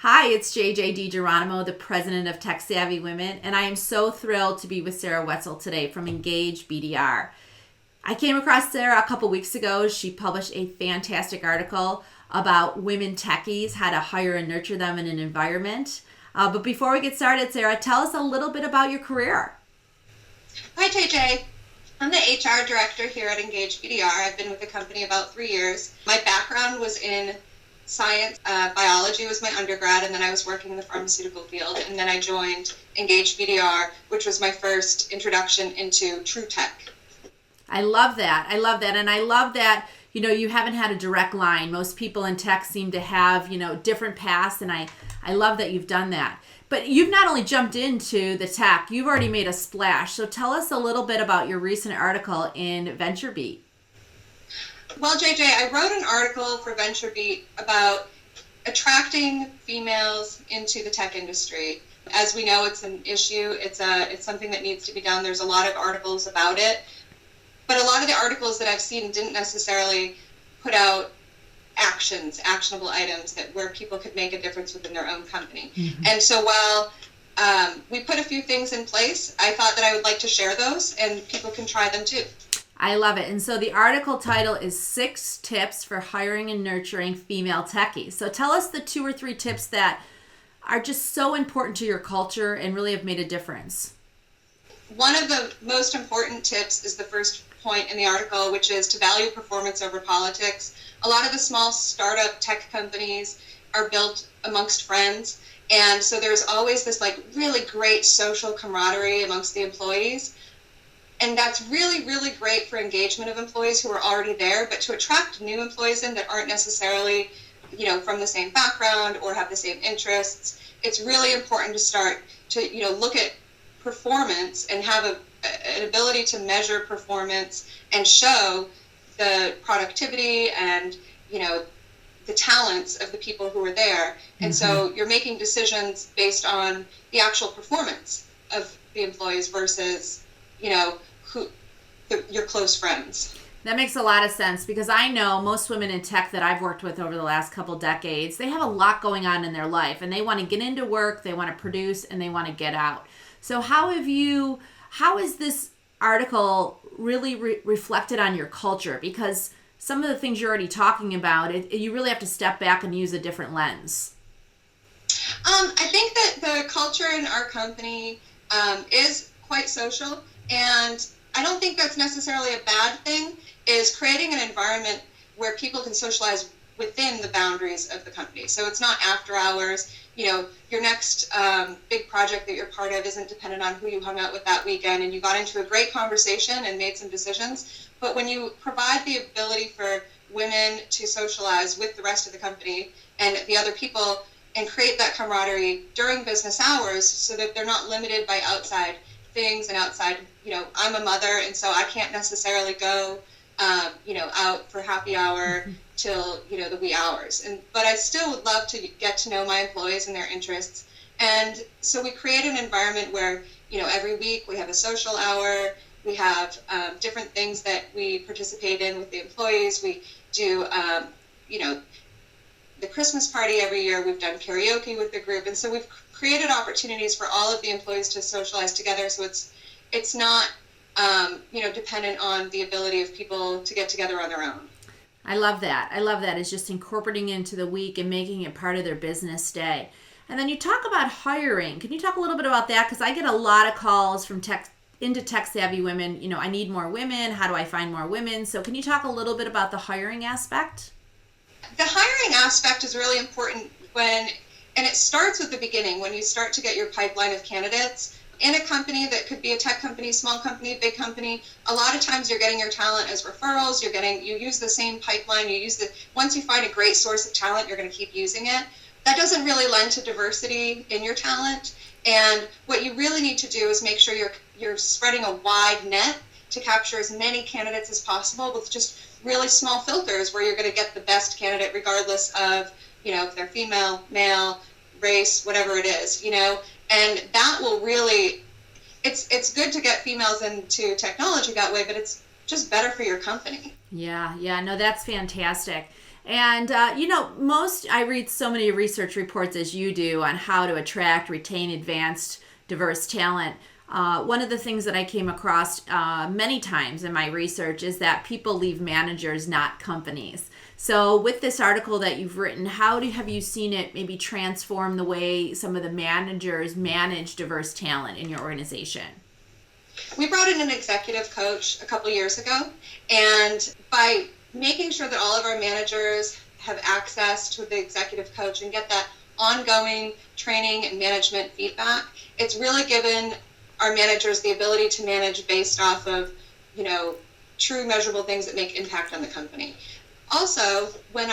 Hi, it's JJ DiGeronimo, the president of Tech Savvy Women, and I am so thrilled to be with Sarah Wetzel today from Engage BDR. I came across Sarah a couple weeks ago. She published a fantastic article about women techies, how to hire and nurture them in an environment. But before we get started, Sarah, tell us a little bit about your career. Hi, JJ. I'm the HR director here at Engage BDR. I've been with the company about 3 years. My background was in science. Biology was my undergrad, and then I was working in the pharmaceutical field. And then I joined Engage BDR, which was my first introduction into true tech. I love that. And I love that, you haven't had a direct line. Most people in tech seem to have, different paths, and I love that you've done that. But you've not only jumped into the tech, you've already made a splash. So tell us a little bit about your recent article in VentureBeat. Well, JJ, I wrote an article for VentureBeat about attracting females into the tech industry. As we know, it's an issue. It's something that needs to be done. There's a lot of articles about it. But a lot of the articles that I've seen didn't necessarily put out actionable items where people could make a difference within their own company. Mm-hmm. And so while we put a few things in place, I thought that I would like to share those, and people can try them too. I love it. And so the article title is 6 Tips for Hiring and Nurturing Female Techies. So tell us the 2 or 3 tips that are just so important to your culture and really have made a difference. One of the most important tips is the first point in the article, which is to value performance over politics. A lot of the small startup tech companies are built amongst friends. And so there's always this really great social camaraderie amongst the employees. And that's really, really great for engagement of employees who are already there. But to attract new employees in that aren't necessarily, from the same background or have the same interests, it's really important to start to, look at performance and have an ability to measure performance and show the productivity and, the talents of the people who are there. And so you're making decisions based on the actual performance of the employees versus, your close friends. That makes a lot of sense, because I know most women in tech that I've worked with over the last couple decades, they have a lot going on in their life, and they want to get into work, they want to produce, and they want to get out. So how is this article really reflected on your culture? Because some of the things you're already talking about, you really have to step back and use a different lens. I think that the culture in our company is quite social, and I don't think that's necessarily a bad thing, is creating an environment where people can socialize within the boundaries of the company. So it's not after hours. Your next big project that you're part of isn't dependent on who you hung out with that weekend, and you got into a great conversation and made some decisions. But when you provide the ability for women to socialize with the rest of the company and the other people and create that camaraderie during business hours so that they're not limited by outside things and outside, I'm a mother, and so I can't necessarily go, out for happy hour till, the wee hours. But I still would love to get to know my employees and their interests. And so we create an environment where, every week we have a social hour, we have different things that we participate in with the employees. We do, the Christmas party every year. We've done karaoke with the group. And so we've created opportunities for all of the employees to socialize together. So it's not, dependent on the ability of people to get together on their own. I love that. It's just incorporating into the week and making it part of their business day. And then you talk about hiring. Can you talk a little bit about that? Because I get a lot of calls from tech savvy women. I need more women. How do I find more women? So can you talk a little bit about the hiring aspect? The hiring aspect is really important and it starts with the beginning, when you start to get your pipeline of candidates. In a company that could be a tech company, small company, big company, a lot of times you're getting your talent as referrals. You use the same pipeline. Once you find a great source of talent, you're going to keep using it. That doesn't really lend to diversity in your talent. And what you really need to do is make sure you're spreading a wide net to capture as many candidates as possible with just really small filters where you're going to get the best candidate regardless of, if they're female, male, race, whatever it is, and that will really, it's good to get females into technology that way, but it's just better for your company. Yeah, no, that's fantastic. And, I read so many research reports as you do on how to attract, retain advanced, diverse talent. One of the things that I came across many times in my research is that people leave managers, not companies. So with this article that you've written, have you seen it maybe transform the way some of the managers manage diverse talent in your organization? We brought in an executive coach a couple years ago, and by making sure that all of our managers have access to the executive coach and get that ongoing training and management feedback, it's really given our managers the ability to manage based off of, true measurable things that make impact on the company. Also, when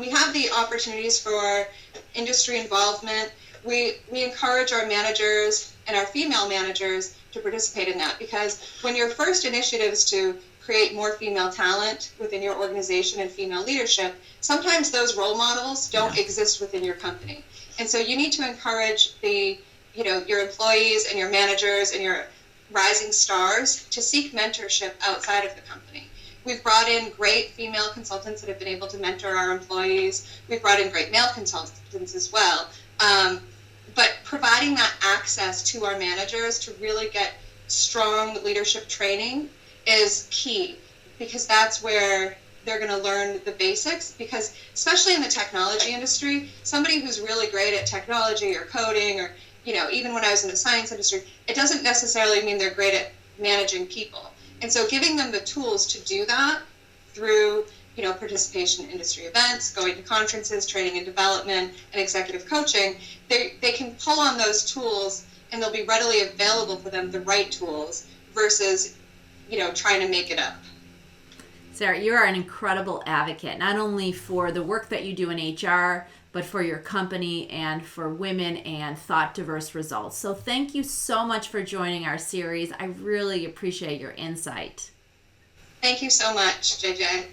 we have the opportunities for industry involvement, we encourage our managers and our female managers to participate in that, because when your first initiative is to create more female talent within your organization and female leadership, sometimes those role models don't exist within your company. And so you need to encourage your employees and your managers and your rising stars to seek mentorship outside of the company. We've brought in great female consultants that have been able to mentor our employees. We've brought in great male consultants as well. But providing that access to our managers to really get strong leadership training is key, because that's where they're going to learn the basics. Because especially in the technology industry, somebody who's really great at technology or coding, or even when I was in the science industry, it doesn't necessarily mean they're great at managing people. And so giving them the tools to do that through participation in industry events, going to conferences, training and development, and executive coaching, they can pull on those tools, and they'll be readily available for them, the right tools, versus trying to make it up. Sarah, you are an incredible advocate, not only for the work that you do in HR, but for your company and for women and thought diverse results. So thank you so much for joining our series. I really appreciate your insight. Thank you so much, JJ.